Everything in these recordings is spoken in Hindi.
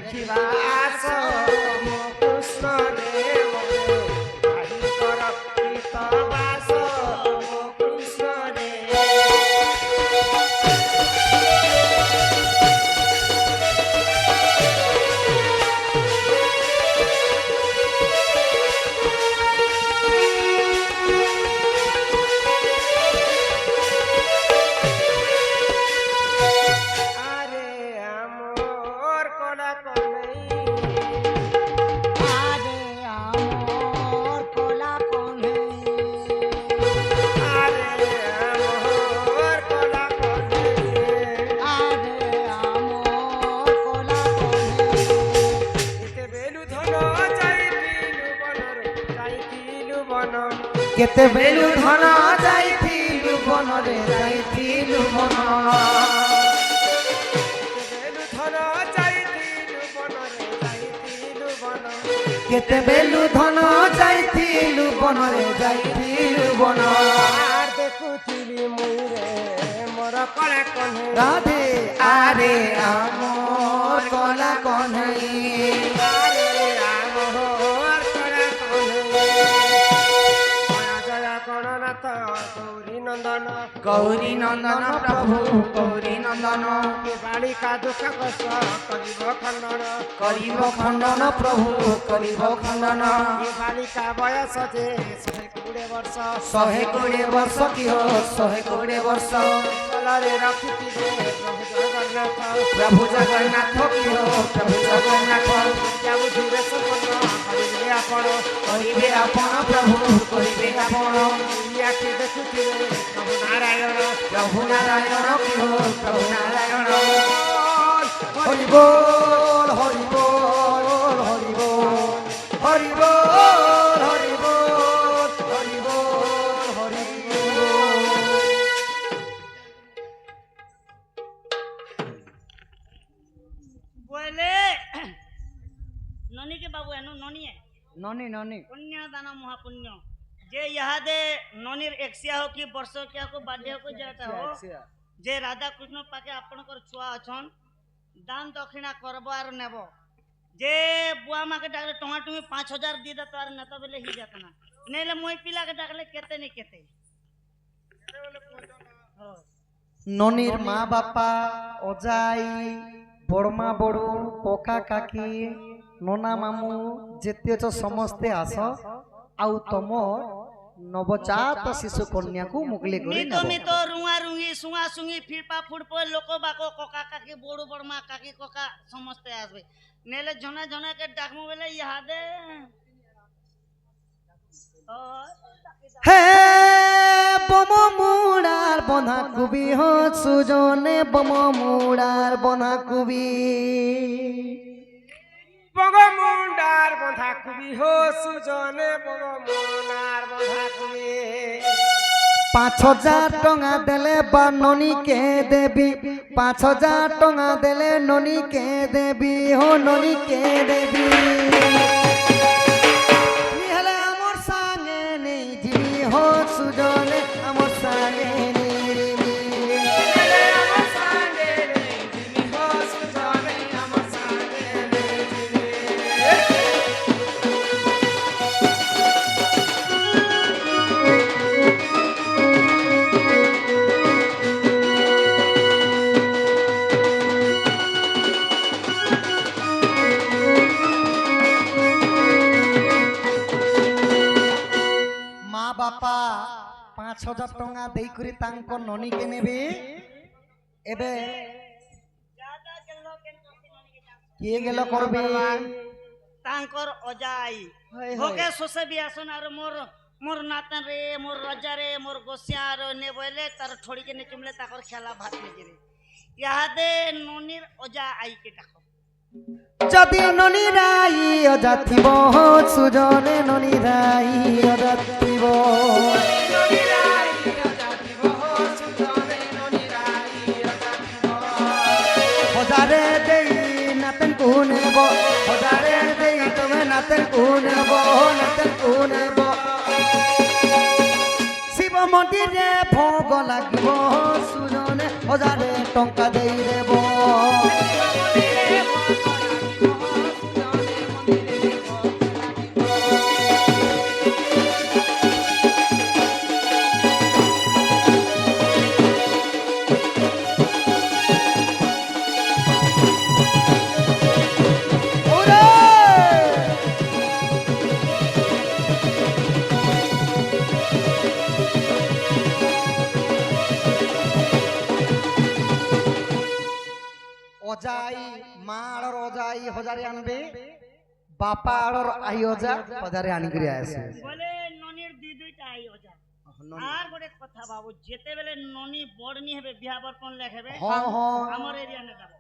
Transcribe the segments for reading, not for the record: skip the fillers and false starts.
ଦେଖିବା ଆସ ମୋ କୃଷ୍ଣ ଦେବ ଭାଇଙ୍କର ପ୍ରୀତ ବାସ ମୋ କୃଷ୍ଣ ଦେବ। কেতে বেলু ধন যাইতিলু বনরে যাইতিলু বন কেতে বেলু ধন যাইতিলু বনরে যাইতিলু বন আর দেখুছিলি মুইরে মোর কলা কনে রাধে আরে আমর কলা কন্হাই गौरी नंदन प्रभु गौरी नंदन बालिका दुख कष्ट करिब खंडन प्रभु करिब खंडन बालिका बयस जे 120 वर्ष की हो 120 वर्ष कलरे रखिथिबे प्रभु जगन्नाथ की हो प्रभु जगन्नाथ बुझिबे सपन करिबे आपण प्रभु करिबे आपण आखि देखुथिबे प्रभु नारायण की हो प्रभु नारायण हरि बोल हरि बोल हरि बोल हरि बोल हरि बोल हरि बोल हरि बोले ननी के बाबू है ननी है ननी ननी पुण्य दान महापुण्य जे यहाँ दे ननीर एक्सिया हो कि वर्ष क्या को बाध्य को जाता हो जे राधा कृष्ण पाके आपनकर छुआ अछन दान दक्षिणा करबो आर नेबो जे बुआ मा के डाकले टमा टुमी 5000 दी दे तार नेता बेले ही जातना नेले मोय पिला के डाकले केते नहीं केते ननीर माँ बापा अजाई बड़मा बड़ू कोका काकी नोना मामू जेते तो समस्ते आस आउ तमर नवजात शिशु कन्या को मुगले गरी मी तो रुआ रुंगी सुंगा सुंगी फिरपा फुड़पो लोको बाको कोका काकी बोड़ू बड़मा काकी कोका समस्ते आसबे नेले जना जना के डाकमु बेले यादे हे बम मुड़ार बंधा कुबी हो सुजने बम मुड़ार बंधा कुबी बगमुंडार बंधा कुबी हो सुजने बगमुंडार बंधा कुबी 5000 टंगा देले बा ननी के देवी 5000 टंगा देले ननी के देवी हो ननी के देवी निहले अमर संगे नहीं जीवी हो सुजने अमर संगे बापा 5000 टंगा देई करी तांको ननी के नेबे एबे के गेलो करबे तांकर अजाई होके सोसे भी आसन आर मोर मोर नातन रे मोर राजा रे मोर गोसिया रे ने बोले तार छोड़ी के ने चुमले ताकर खेला भात ने रे यादे ननीर अजा आई के डाको जदि ननी राई अजा थिबो सुजने ननी राई अजा थिबो ननी राई अजा थिबो सुजने ननी राई अजा थिबो हजारे देई नातन कुनेबो हजारे देई तमे नातन कुनेबो शिव मंदिरे भोग लागिबो सुजने हजारे टंका देई देबो অজাই মা আর অজাই হজারে আনবে বাপা আর আই অজা হজারে আনি করে আসে বলে ননির দুইটা আই ওজা আর গোটে কথা বাবু যেতেবেলে ননি বড়নি হবে বিয়া বর্পণ লেখবে হ্যাঁ হ্যাঁ আমার এরিয়া নে যাব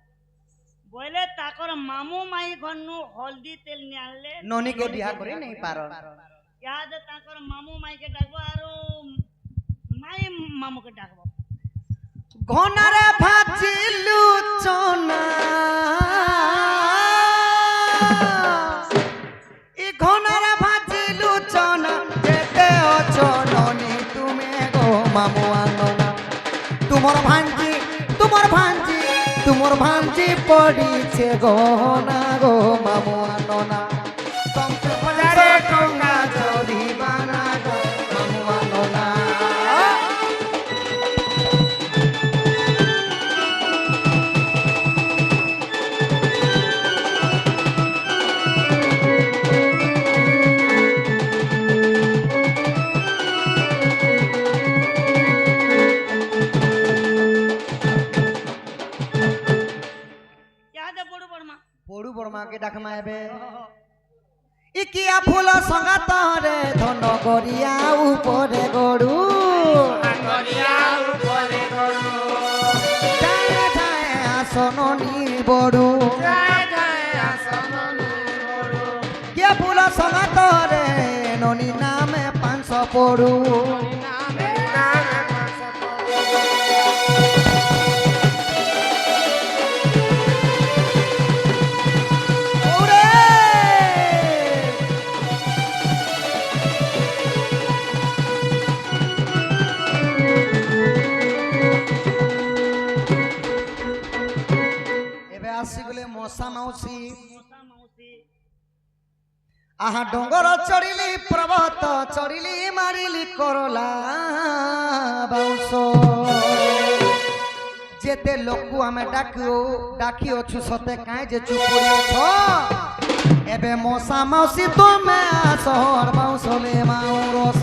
বলে তাকর মামু মাই ঘরনু হলদি তেল নি আনলে ননিকে বিয়া করে নেই পার ইয়াদ তাকর মামু মাইকে ডাকবো আর মাই মামুকে ডাকবো ঘনারে ভাজিলু চনা ই ঘনারে ভাজিলু চনা যেতে অছো ননি তুমি গো মামু আননা তোমার ভাঞ্জি পড়িছে গহনা গো মামু আননা তমতে হজারে টঙ্কা জরিমানা গো মামু আননা ইয়াদ বড় বড়মা বড়ু বড়মাকে ডাকমা এবে ইকিয়া ফুল সঙ্গাতরে ধন গরিয়া উপরে গড়ু আগরিয়া উপরে গরু যায় যায় আসননি বড়ু যায় যায় আসন গরু কিয়া ফুল সঙ্গাতরে ননি নামে 500 পড়ু নামে পাঁচ ওরে এবে আসিগলে মশা মাউসী মশা মাউসি আহা ডঙ্গর চড়িলি পর্বত চড়িলি মারিলি করলা বাউঁশ যেতে লোকু আমি ডাকি অছু সতে কাই যে চুপ করি অছ এবে মশা মাউসী তুমি আসর বাউঁশলে মাউরস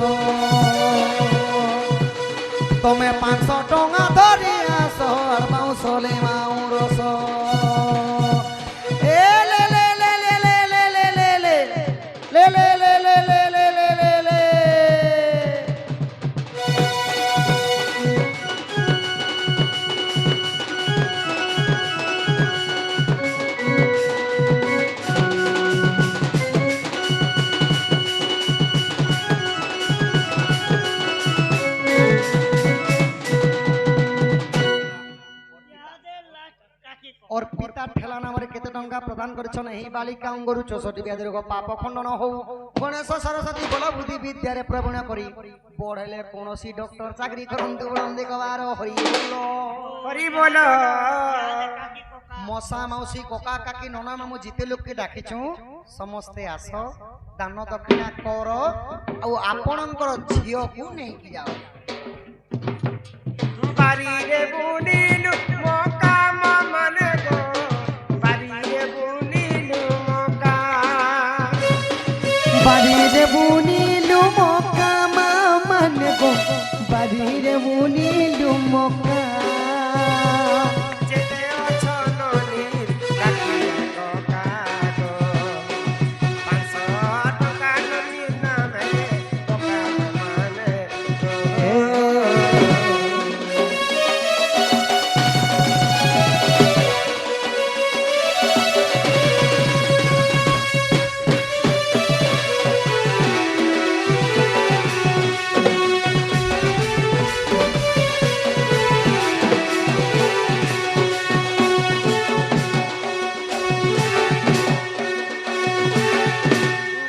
তুমি 500 টঙ্কা ধরি আসর বাউঁশলে মাউরস এ লে লে লে লে লে লে লে লে লে লে লে লে লে লে লে লে লে লে ইয়াদে লাস্ট কাকি কো और पिता ठेला नामरे केते टंका प्रदान करछन एही बालिका अंगरु 64 ब्याधि रोग पाप खंडन हो गणेश सरस्वती बल बुद्धि विद्यारे प्रवीण करी पढ़ले कोनोसी डॉक्टर चाकरी करंतु बंदे कबार हरि बोलो হরি বল ইয়াদে কাকি কো কা मशा मौसी कोका काकी नना मामू जिते लोक के डाकिछु समस्ते आस दान दक्षिणा कर आ आपणकर झियो को नै कि जाओ বাড়িরে বুনিলু মকা মানে গো বাড়িরে বুনিলু মকা বাড়িরে বুনিলু মকা মামন গো বাড়িরে বুনিলু মকা যেতে অছ ননির কাকি টকা গো 500 টাকা ননির নামে টকা মানে গো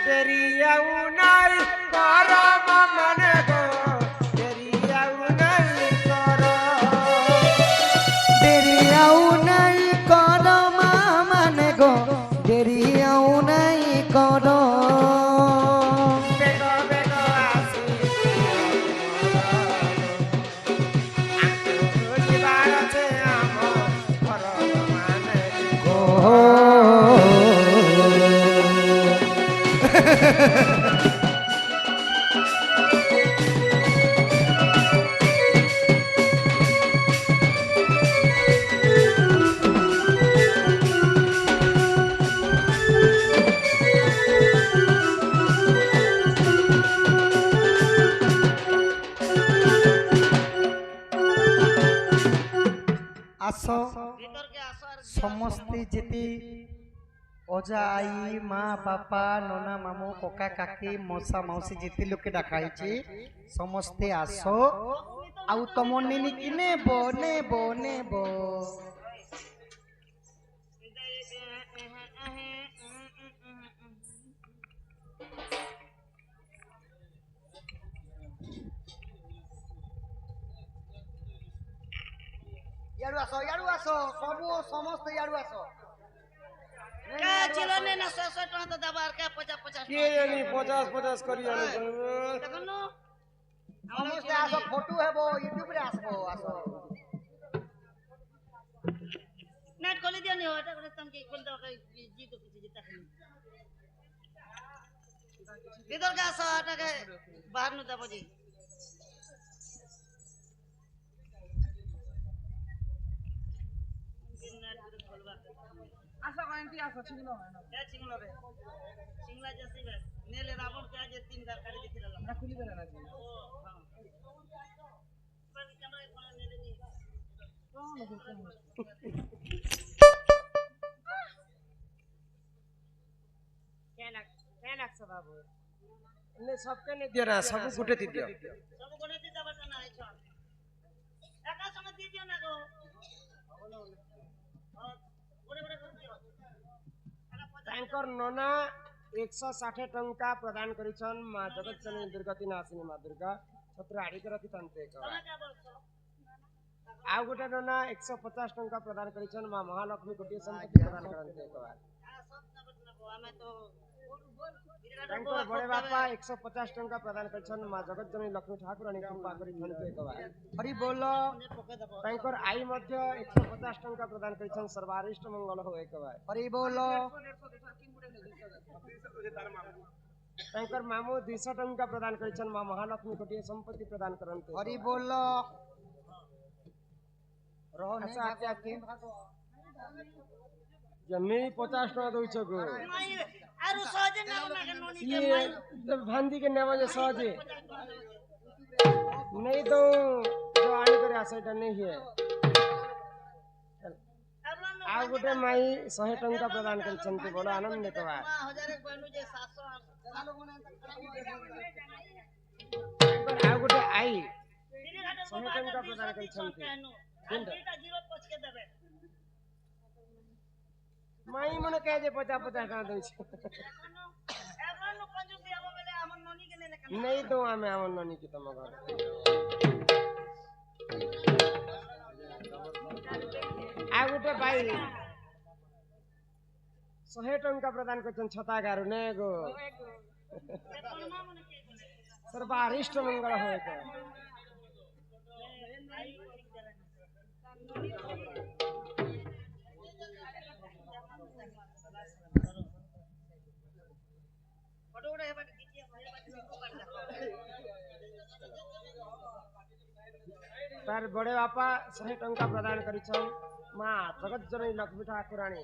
দেরিয়াও নাই করম মনে গো দেরিয়াও নাই কর দেরি আউ নাই কর মামন গো দেরি আউ নাই কর বেগ বেগ আসি ଯିବାର ଅଛି ଆମ ଘର ମାନେ ও আসো ভিতরকে আসো আর সমস্তে যেতে অজা আই মা বাপা ননা মামু ককা কাকি মশা মাউসী যেতে লোকে ডাকা হয়েছে সমস্তে আসো আউ তম নিনিকি নেব নেব নেব ইয়ারু আসো সবু সমস্ত ইয়ারু আসো কা ছিল নে না 100 টাকা তো দেব আর কা 50 কে জানি 50 করি আলো দেখুন সমস্তে আসো ফটো হেবো ইউটিউব রে আসবো আসো নেট খুলে দিও নি ওটা করে তুমি খুলে দাও জি তো কিছু জিতা খালি ভিতরকে আসো এটাকে বাহার নু দেব জি আসো কয়েন্টি আসো চিংলো না এ চিংলা রে চিংলা জেসি বে নেলে রাবণ কে আজ 3 বার কাটি দিছিল না খুলিবে না জি ও হ্যাঁ পানি ক্যামেরা কোন নেলে নি কেন লাগছে বাবু ने सबके ने दिया ना सब गुटे दी दियो সব কোনে দিতে পারছ না আইছ একা সঙ্গে দিয়ে দিও না গো বড় বড় করে দিও तांकर नोना 160 टंका प्रदान करिछन मा जगत जननी दुर्गति नाशिनी मा दुर्गा छत्र आड़ी के रखी तंते का তোমরা কে বলছো आ गुटे नोना 150 टंका प्रदान करिछन मा महालक्ष्मी कोटी संपत्ति प्रदान करते का সব না বলছো গো আমি তো तांकर बड़े बापा 150 टंका प्रदान करिछन मा जगत जननी लक्ष्मी ठाकुर रानी कृपा करी तंते का हरि बोलो तांकर आई मध्य 150 टंका प्रदान करिछन सर्वारिष्ट मंगल होए का हरि बोलो तांकर मामू 200 टंका प्रदान करिछन मा महालक्ष्मी कोटी संपत्ति प्रदान करते हरि बोलो रहो ने अच्छा क्या के जमी 50 टका दउ छगो মাই আর সহজে না না ননি কে ये মাই भांदी के नेवा जे सहजे नहीं तो जो आने करे आसेटा नहीं है आ गोटे माई 100 टंका प्रदान करिछन के बड़ा आनंद ने कवा हजारे बनु जे 700 आ गोटे आई दिने घाटे 100 टंका प्रदान करिछन के तीनटा जीरो पछ के देबे माई मने कहे जे 50 टका दउ छ এমন পঞ্জু বিয়া বলে আমার ননি কে নেলে কেন नहीं तो हमें आवन ननी की तम घर आ गोटे भाई 100 टंका प्रदान करछन छता गारु ने गो কোন মা মনে কে বলে सर्वारिष्ट मंगल होए के ফটো উড়ে হেবাতে দিতিয়া ভাই বাতি तार बड़े बापा 100 टंका प्रदान करिछन मां जगत जननी लक्ष्मी ठाकुरानी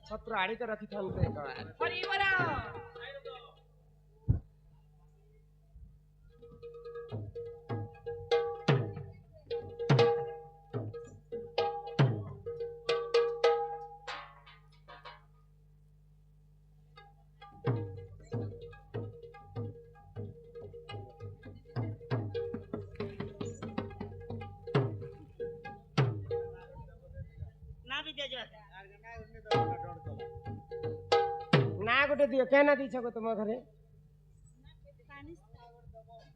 छत्र आड़ी के रखी थनते का परिवार না भी दे जो ना गोटे दियो केना दी छको तुम घरे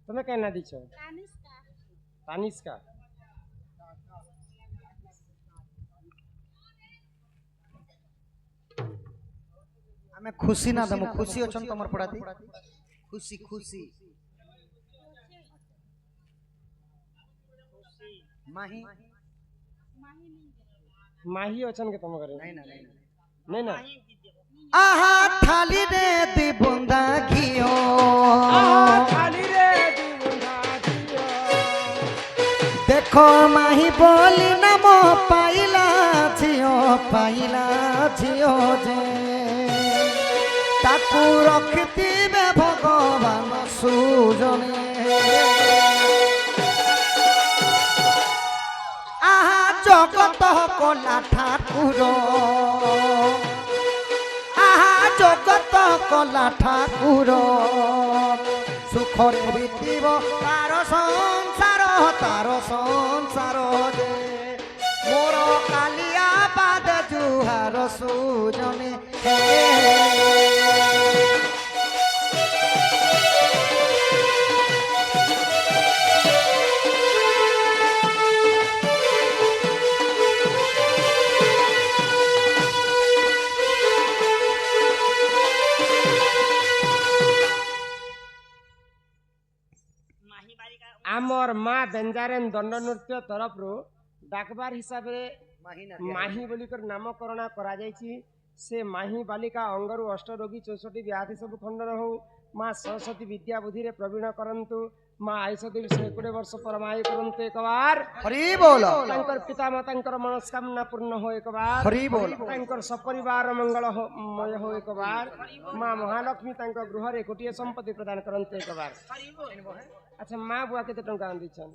तुम केना दी छ तानिस्का हमें खुशी ना दमु खुशी अछन तमर पड़ाती खुशी खुशी माही माही अछन के तुम घरे नहीं ना नहीं ना आहा थाली रे दी बुंदा घियो खाली रे दी बुंदा दियो देखो माही बोली नम पाइला झियो जे ताकू रखिथिबे भगवान सुजने आहा জগত কলা ঠাকুর আহা জগত কলা ঠাকুর সুখরে বিতিব তার সংসার যে মোর কালিয়া পাদ জুহার সুজনে মাহি বালিকা আমার মা বেঞ্জারেন দণ্ড নৃত্য তরফরু ডাকবার হিসাবে মাহি বলিকর নামকরণ করা যাইছি সে মাহি বালিকা অঙ্গরু অষ্টরোগী 64 ব্যাধি সবু খণ্ডন হও মা सरस्वती विद्या बुद्धिरे प्रवीण करंतु माँ आयुष देवी 120 वर्ष परमायु करंतु एक बार हरि बोल तांकर पिता मातांकर मनस्कामना पूर्ण हो एक बार हरि बोल तांकर सपरिवार मंगल हो मय हो एक बार माँ महालक्ष्मी तांकर गृह रे गोटिए संपत्ति प्रदान करंतु एक बार अच्छा माँ बुआ केते टंका दिछन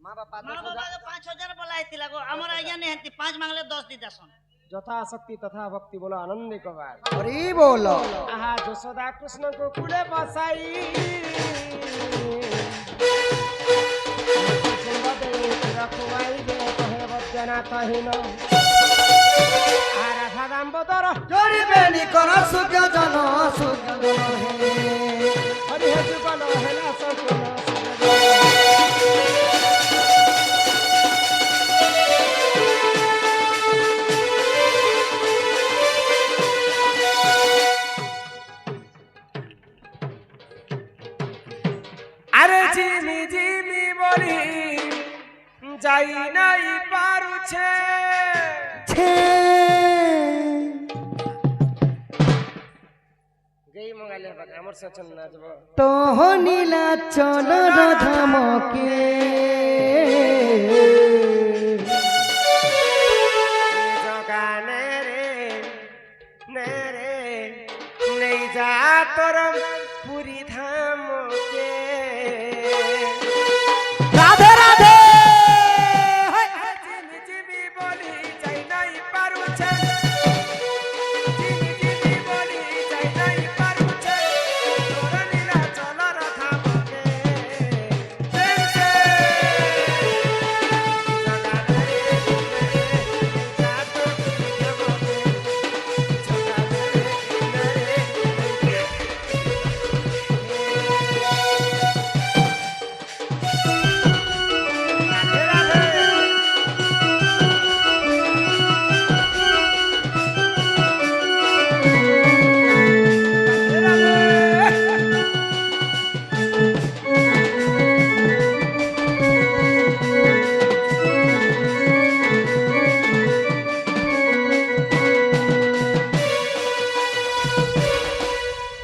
माँ बापा माँ बाबा 5000 बोला हैतिला गो हमर आज्ञा ने हंती 5 मांगले 10 दी दसन যথা শক্তি তথা ভক্তি বলো আনন্দে কবার हरि बोल আহা যশোদা কৃষ্ণ কো কুলে বসাই রখবাই দে কহে বজ্জনা তহিন আর রাধা দামোদর জড়িবে নিকর সুজ্ঞ জন হে হরি হে যুগল হেলা সকল আরে ঝিমি ঝিমি বলি যাই নাই পারুছে গেই মঙ্গালে আমার সচন নাচব তো নীলা চল ধামকে জগানে রে নেরে নেই যা তোর পুরী ধামকে রাধে রাধে জিমি জিমি বলি যাই নাই পারুছে জিমি জিমি বলি যাই নাই পারুছে তোর নীলা চলর ধামকে জেনসে জগানে রে যা তোর পুরী ধামকে জগানে রে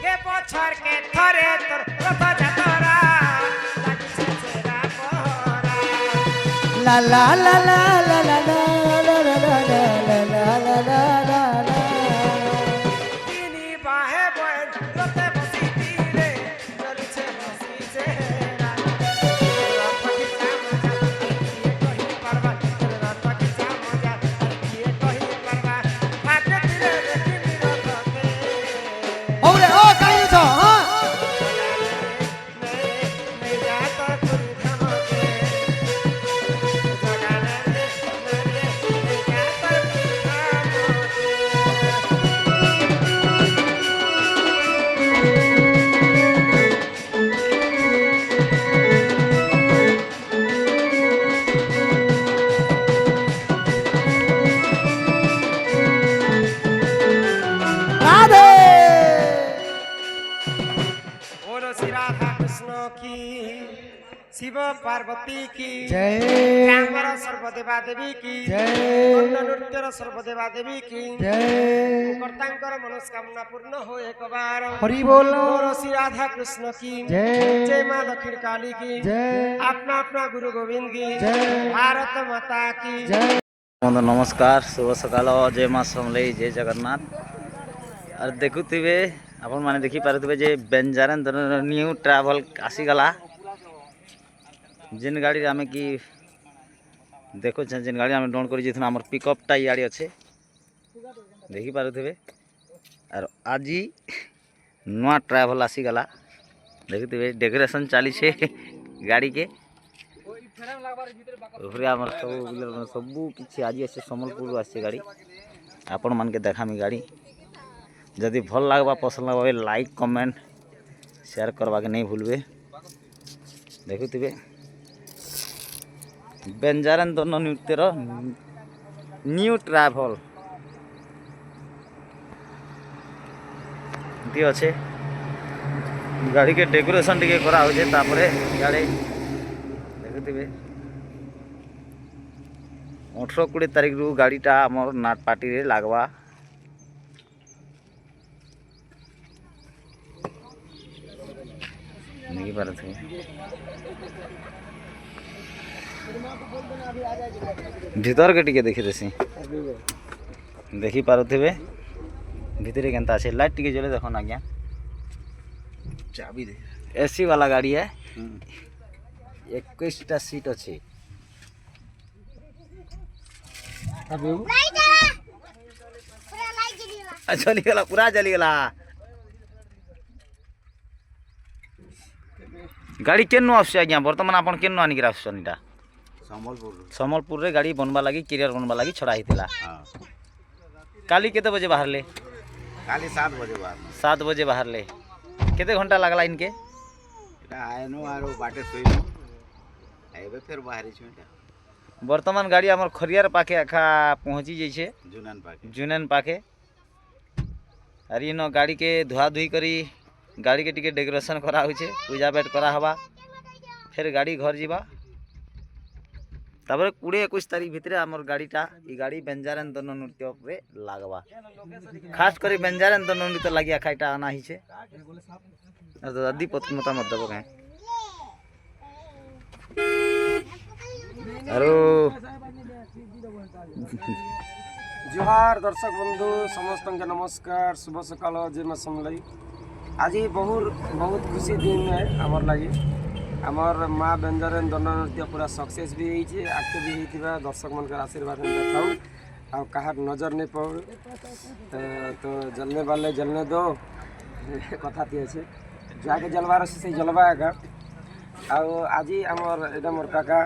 কে বছর কে থরে তোর রথ যাতরা লাগিছে সেরা পহরা লা লা লা লা লা লা লা লা লা লা লা লা লা লা তিনি বাহে বয় রথে বসি দিলে চলছে বসি সেরা রথ কি চামজা কিয়ে কহি পারবা রথ কি চামজা কিয়ে কহি পারবা হাতে দিলে দেখিবি রথকে ওরে ও কাইছ হ্যাঁ রাধে बोलो श्री राधा कृष्ण की शिव पार्वती की जय श्यामर सर्वदेवा देवी की जय दंड नृत्यर सर्वदेवा देवी की जय कर्तांकर मनस्कामना पूर्ण हो एक बार हरि बोल बोलो श्री राधा कृष्ण की जय जय माँ दक्षिण काली की जय अपना अपना गुरु गोविंद की जय भारत माता की जय বন্ধু নমস্কার শুভ সকাল জয় মা সমলেই জয় জগন্নাথ আর দেখুথিবে আপন মানে দেখি পারুথিবে যে বেঞ্জারেন নিউ ট্রাভেল আসিগলা যেন গাড়ি আমি কি देखो जेन गाड़ी आम डाउन कर आम पिकअपटा इे अच्छे देखिपे आर आज नुआ ट्राभेल आसीगला देखिए डेकोरेशन चली गाड़ी के सबू किसी आज आसे सम्बलपुर आसे गाड़ी आपण मान के देखामी गाड़ी जदि भल लगवा पसंद लगवा लाइक कमेंट शेयर करवा के नहीं भूलबे देखुथिबे बेंजारन दोनों नृत्यर न्यू ट्राभेल दी अच्छे गाड़ी के डेकोरेशन टिके करा होचे तापरे गाड़ी देखुथिबे 18-20 तारीख रु गाड़ीटा आमर नाट पार्टी रे लागवा नहीं पारथे भीतर के टिके देखी देसी देखी पारुथिबे भीतर केनता আছে लाइट टिके जले देखो ना आज्ञा चाबी दे एसी वाला गाड़ी है 21टा सीट अच्छे चलीगला पूरा चलीगला गाड़ी केनु आसुचे आज्ञा बर्तमान आपन केनु आनिक आसुछन इटा सम्बलपुर रे गाड़ी बनवा लगी कैरियर बनवा लगी छड़ा हितिला काली केते बजे बाहरले काली 7 बजे बाहर 7 बजे बाहरले केते घंटा लागला इनके एटा आयनो आरो बाटे सोइनो आइबे फिर बाहरी छुटा वर्तमान गाड़ी हमर खरियार पाखे आखा पहुंची जइछे जुनन पाखे अरे इन गाड़ी के धुआ धुई करी गाड़ी के टिके डेकोरेशन करा होइछे पूजा पाठ करा हवा फिर गाड़ी घर जीवा तापर 20-21 तारीख भितरे हमर गाड़ीटा ई गाड़ी बेंजारन दोनों नृत्य रे लागवा खास करी बेंजारन दोनों नृत्य लागिया खाइटा आना हिछे तो दादी पत मतामत दबो काहे आरो जोहार दर्शक बंधु समस्त के नमस्कार शुभ सकाल जय मां समलाई आज बहुत खुशी दिन है आमर लगी आमर माँ बेंजारन दोनों नृत्य पूरा सक्सेस भी होइछे आके भी होइथिबा दर्शक मन का आशीर्वाद देखाऊ आ कहार नजर नहीं पड़ तो जलने वाले जलने दो कथा थी अच्छे जाके जलवार से जलवा आगा आज आमर एटा मोर काका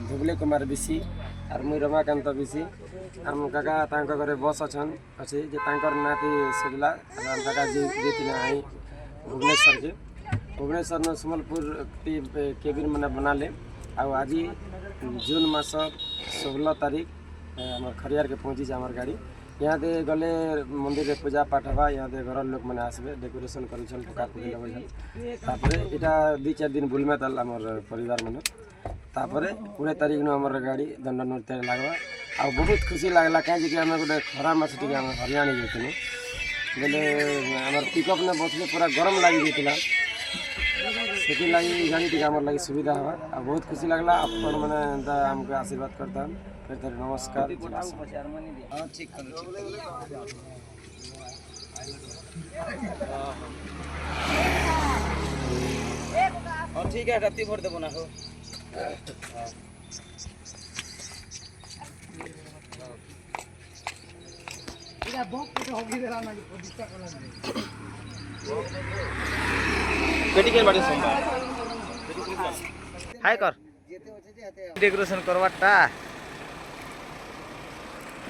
धुबले कुमार बिसी और मुई रमाकांत बिसी आम काका तांका घरे बस अच्छन अच्छे जे तांकर नाती सजला आम काका जी आई भुवनेश्वर में सम्बलपुर केबिन मैंने बना ले आज जून मास 16 तारीख आम खरियार के पहुँची आम गाड़ी यहाँ दे गले मंदिर रे पूजा पाठ हवा यहाँ दे घर लोक मैंने आसबे डेकोरेशन कर पका पुरी लगन इटा 2-4 दिन बुलमे ताल आम परिवार मैंने 20 तारीख न आम गाड़ी दंड नृत्य लगवा आ बहुत खुशी लगला कहीं आम गोटे खरा मस टे आम हरियाणा जाइलु बोले आम पिकअप ने बसले पूरा गरम लगी जाता से लगी गाड़ी टी आम लगी सुविधा हवा आ बहुत खुशी लगला अपन मैंने आमको आशीर्वाद करता फिर तेरे नमस्कार ठीक है राती भर देबो ना हो हाय कर डेकोरेशन करवाटा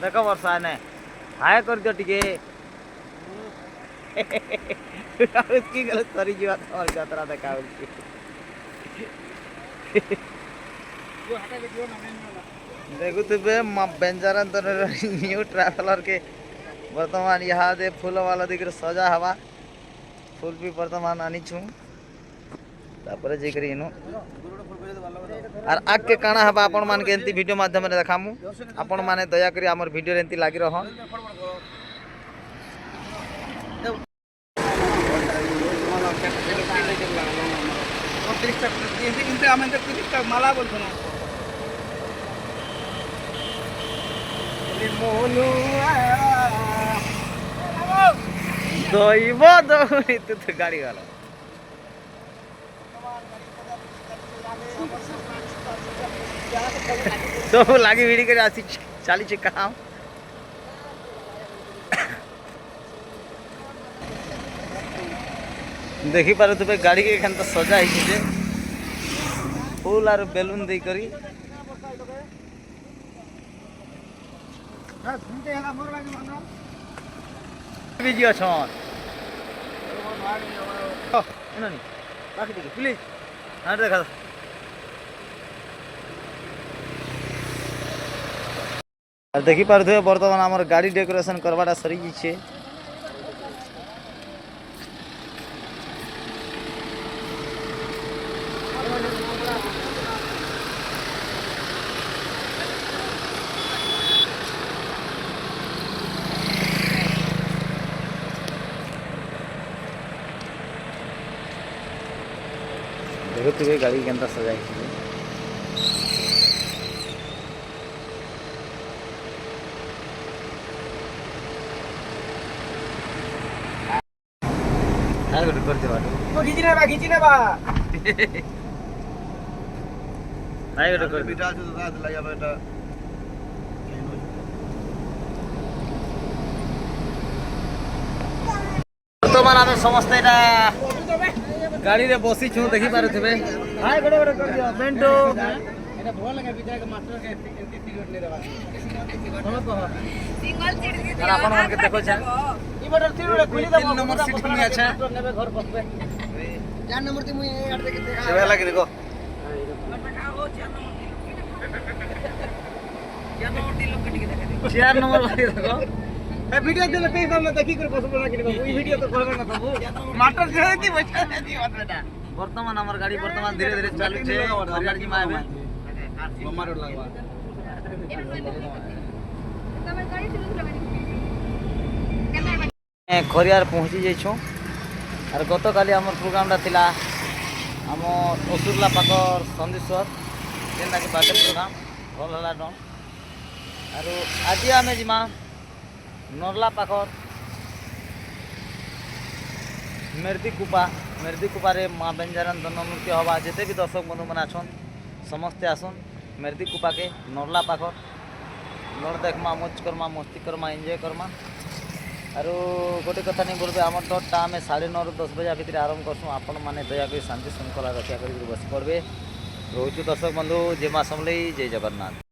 देख वर्षा ने हाय कर दियो टिके की गलत सरी जीवा और यात्रा देखा देखुथिबे बेंजारन तो न्यू ट्रैवलर के वर्तमान यहाँ दे फूल वाला दिख सजा हवा फूल भी वर्तमान आनी छू तापर जेकरी इनु आर आग के काना हवा आपण मान के एंती वीडियो माध्यम रे देखामु आपण माने दया करी हमर वीडियो रे एंती लागी रहन माला बोलतो ना दैव दौड़ी तू तो गाड़ी वाला ସବୁ ଲାଗି ଭିଡ଼ି କରି ଆସି ଚାଲିଛି କାମ। ଦେଖିପାରୁଥିବେ ଗାଡ଼ିକି ଏখানে ତ ସଜା ହେଇଛି ଯେ ଫୁଲ ଆରୁ ବେଲୁନ ଦେଇକରି ବିଜି ଅଛନ୍ ପ୍ଲିଜ ହଁ ଦେଖା ଦେଖିପାରୁଥିବେ ବର୍ତ୍ତମାନ ଆମର ଗାଡ଼ି ଡେକୋରେସନ କରବାଟା ସରିଯାଇଛି। ଦେଖୁଥିବେ ଗାଡ଼ି କେନ୍ତା ସଜାଇଛି। ଗୋଟେ କରିଦେବା ଘିଚି ନେବା ଭାଇ ଗୋଟେ କରିଦେବା। ବର୍ତ୍ତମାନ ଆମେ ସମସ୍ତେ ଏଇଟା ଗାଡ଼ିରେ ବସିଛୁ ଦେଖିପାରୁଥିବେ। ମେଣ୍ଟୁ ଆପଣମାନଙ୍କୁ ଦେଖୁଛେ ଚାର ନମ୍ବର ভিডিও দিলে পেয়ে পাবো দেখি করে বসবো না কিনে এই ভিডিও তো করবে না তবু মাটর ছেড়ে দি বসে দি অতটা বর্তমান আমার গাড়ি বর্তমান ধীরে ধীরে চালুছে গাড়ি কি মাইবে মারো লাগবা খরিয়ার পৌঁছি যাইଛୁ আর গতকালি আমার প্রোগ্রামটা ଥିଲା ଆମ ଅସୁରଲା ପାଖର ସନ୍ଦିଶ୍ୱର ଯେନ୍ଟାକି ବାର୍ଥଡେ ପ୍ରୋଗ୍ରାମ ଭଲ ହେଲା ଡନ୍ ଆରୁ ଆଜି ଆମେ ଯିମା ନର୍ଲା ପାଖର ମେର୍ଦିକୁପାରେ ମା ବେଞ୍ଜାରନ୍ ଦଣ୍ଡ ନୃତ୍ୟ ହେବା ଯେତେ ବି ଦର୍ଶକ ବନ୍ଧୁମାନେ ଅଛନ୍ ସମସ୍ତେ ଆସନ୍ ମେର୍ଦିକୁପାକେ ନର୍ଲା ପାଖର ଲଡ଼ ଦେଖ୍ମା ମୌଜ କର୍ମା ମସ୍ତି କର୍ମା ଏନ୍ଜୟ କର୍ମା ଆରୁ ଗୋଟେ କଥା ନେଇ ବୋଲବେ ଆମର ଡଟ୍ଟା ଆମେ 9:30ରୁ 10 ବଜା ଭିତରେ ଆରମ୍ଭ କରସୁଁ ଆପଣମାନେ ଦୟାକରି ଶାନ୍ତି ଶୃଙ୍ଖଳା ରକ୍ଷା କରିକି ବସି ପଡ଼ବେ ରହୁଛୁ ଦର୍ଶକ ବନ୍ଧୁ ଜୟ ମା ସମଲେଇ ଜୟ ଜଗନ୍ନାଥ।